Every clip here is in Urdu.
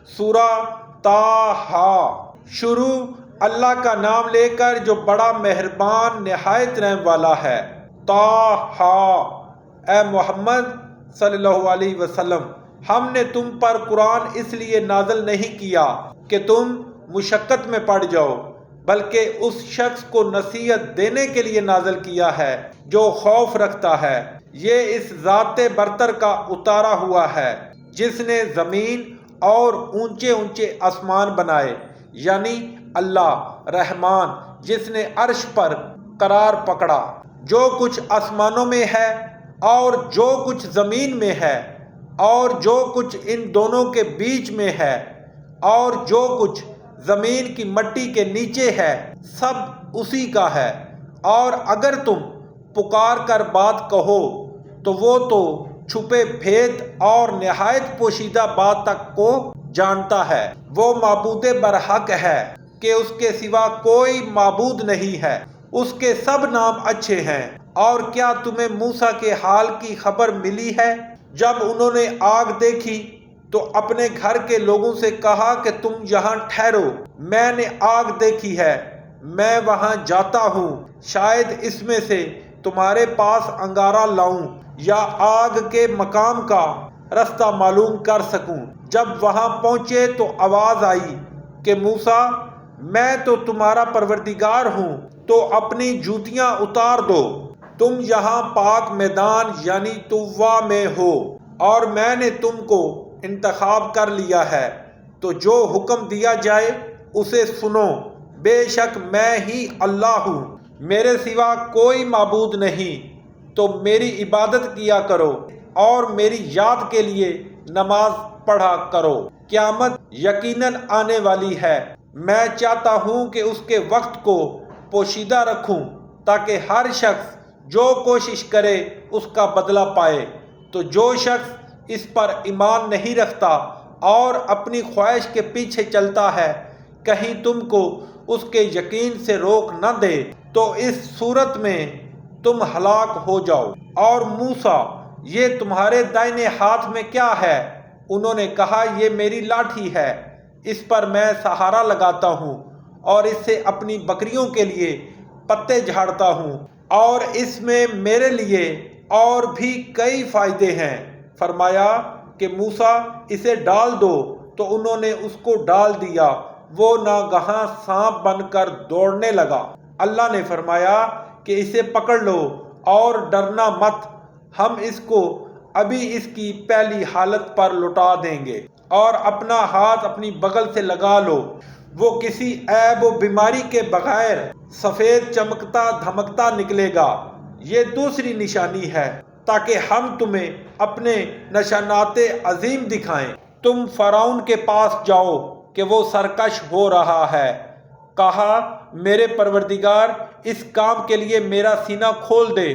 سورہ طٰہٰ۔ شروع اللہ کا نام لے کر جو بڑا مہربان نہایت رحم والا ہے۔ طٰہٰ، اے محمد صلی اللہ علیہ وسلم، ہم نے تم پر قرآن اس لیے نازل نہیں کیا کہ تم مشقت میں پڑ جاؤ، بلکہ اس شخص کو نصیحت دینے کے لیے نازل کیا ہے جو خوف رکھتا ہے۔ یہ اس ذات برتر کا اتارا ہوا ہے جس نے زمین اور اونچے اونچے آسمان بنائے، یعنی اللہ رحمان جس نے عرش پر قرار پکڑا۔ جو کچھ آسمانوں میں ہے اور جو کچھ زمین میں ہے اور جو کچھ ان دونوں کے بیچ میں ہے اور جو کچھ زمین کی مٹی کے نیچے ہے، سب اسی کا ہے۔ اور اگر تم پکار کر بات کہو تو وہ تو چھپے بھید اور نہایت پوشیدہ بات تک کو جانتا ہے۔ وہ معبود برحق ہے کہ اس کے سوا کوئی معبود نہیں ہے، اس کے سب نام اچھے ہیں۔ اور کیا تمہیں موسیٰ کے حال کی خبر ملی ہے جب انہوں نے آگ دیکھی تو اپنے گھر کے لوگوں سے کہا کہ تم یہاں ٹھہرو، میں نے آگ دیکھی ہے، میں وہاں جاتا ہوں، شاید اس میں سے تمہارے پاس انگارہ لاؤں یا آگ کے مقام کا رستہ معلوم کر سکوں۔ جب وہاں پہنچے تو آواز آئی کہ موسیٰ، میں تو تمہارا پروردگار ہوں، تو اپنی جوتیاں اتار دو، تم یہاں پاک میدان یعنی طویٰ میں ہو، اور میں نے تم کو انتخاب کر لیا ہے، تو جو حکم دیا جائے اسے سنو۔ بے شک میں ہی اللہ ہوں، میرے سوا کوئی معبود نہیں، تو میری عبادت کیا کرو اور میری یاد کے لیے نماز پڑھا کرو۔ قیامت یقیناً آنے والی ہے، میں چاہتا ہوں کہ اس کے وقت کو پوشیدہ رکھوں تاکہ ہر شخص جو کوشش کرے اس کا بدلہ پائے۔ تو جو شخص اس پر ایمان نہیں رکھتا اور اپنی خواہش کے پیچھے چلتا ہے، کہیں تم کو اس کے یقین سے روک نہ دے تو اس صورت میں تم ہلاک ہو جاؤ۔ اور موسیٰ، یہ تمہارے دائیں ہاتھ میں کیا ہے؟ انہوں نے کہا، یہ میری لاٹھی ہے، اس پر میں سہارا لگاتا ہوں اور اس سے اپنی بکریوں کے لیے پتے جھاڑتا ہوں، اور اس میں میرے لیے اور بھی کئی فائدے ہیں۔ فرمایا کہ موسیٰ، اسے ڈال دو، تو انہوں نے اس کو ڈال دیا، وہ ناگہاں سانپ بن کر دوڑنے لگا۔ اللہ نے فرمایا کہ اسے پکڑ لو اور ڈرنا مت، ہم اس کو ابھی اس کی پہلی حالت پر لوٹا دیں گے، اور اپنا ہاتھ اپنی بغل سے لگا لو، وہ کسی عیب و بیماری کے بغیر سفید چمکتا دھمکتا نکلے گا۔ یہ دوسری نشانی ہے تاکہ ہم تمہیں اپنے نشانات عظیم دکھائیں۔ تم فرعون کے پاس جاؤ کہ وہ سرکش ہو رہا ہے۔ کہا، میرے پروردگار، اس کام کے لیے میرا سینہ کھول دے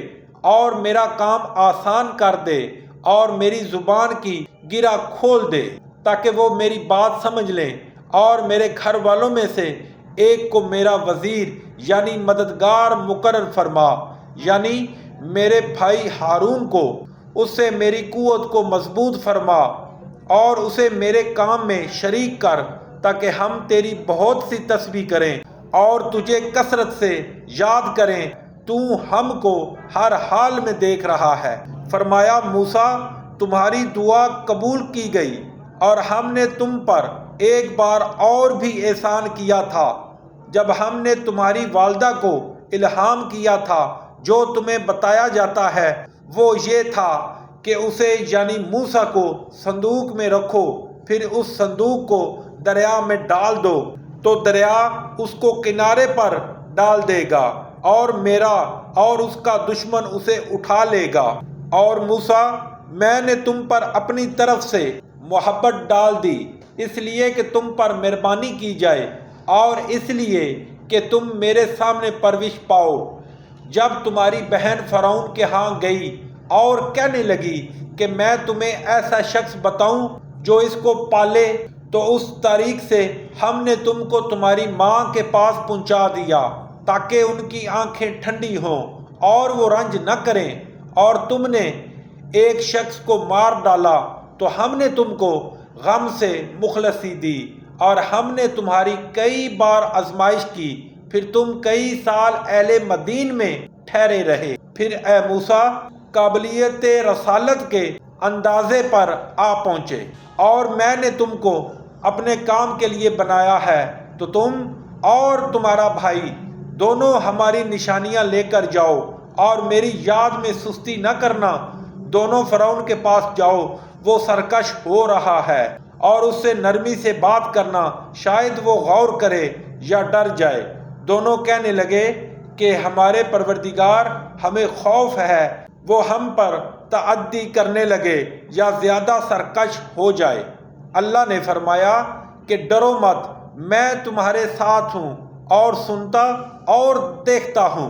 اور میرا کام آسان کر دے اور میری زبان کی گرہ کھول دے تاکہ وہ میری بات سمجھ لیں، اور میرے گھر والوں میں سے ایک کو میرا وزیر یعنی مددگار مقرر فرما، یعنی میرے بھائی ہارون کو، اس سے میری قوت کو مضبوط فرما اور اسے میرے کام میں شریک کر تاکہ ہم تیری بہت سی تسبیح کریں اور تجھے کثرت سے یاد کریں، تو ہم کو ہر حال میں دیکھ رہا ہے۔ فرمایا، موسیٰ، تمہاری دعا قبول کی گئی، اور ہم نے تم پر ایک بار اور بھی احسان کیا تھا جب ہم نے تمہاری والدہ کو الہام کیا تھا۔ جو تمہیں بتایا جاتا ہے وہ یہ تھا کہ اسے یعنی موسیٰ کو صندوق میں رکھو، پھر اس صندوق کو دریا میں ڈال دو تو دریا اس کو کنارے پر ڈال دے گا، اور میرا اور اس کا دشمن اسے اٹھا لے گا۔ اور موسیٰ، میں نے تم پر اپنی طرف سے محبت ڈال دی، اس لیے کہ تم پر مہربانی کی جائے اور اس لیے کہ تم میرے سامنے پرورش پاؤ۔ جب تمہاری بہن فرعون کے ہاں گئی اور کہنے لگی کہ میں تمہیں ایسا شخص بتاؤں جو اس کو پالے، تو اس طریق سے ہم نے تم کو تمہاری ماں کے پاس پہنچا دیا تاکہ ان کی آنکھیں ٹھنڈی ہوں اور وہ رنج نہ کریں، اور تم نے ایک شخص کو مار ڈالا تو ہم نے تم کو غم سے مخلصی دی، اور ہم نے تمہاری کئی بار آزمائش کی، پھر تم کئی سال اہل مدین میں ٹھہرے رہے۔ پھر اے موسیٰ قابلیت رسالت کے اندازے پر آ پہنچے، اور میں نے تم کو اپنے کام کے لیے بنایا ہے، تو تم اور تمہارا بھائی دونوں ہماری نشانیاں لے کر جاؤ، اور میری یاد میں سستی نہ کرنا۔ دونوں فرعون کے پاس جاؤ، وہ سرکش ہو رہا ہے، اور اس سے نرمی سے بات کرنا، شاید وہ غور کرے یا ڈر جائے۔ دونوں کہنے لگے کہ ہمارے پروردگار، ہمیں خوف ہے وہ ہم پر تعدی کرنے لگے یا زیادہ سرکش ہو جائے۔ اللہ نے فرمایا کہ ڈرو مت، میں تمہارے ساتھ ہوں اور سنتا اور دیکھتا ہوں۔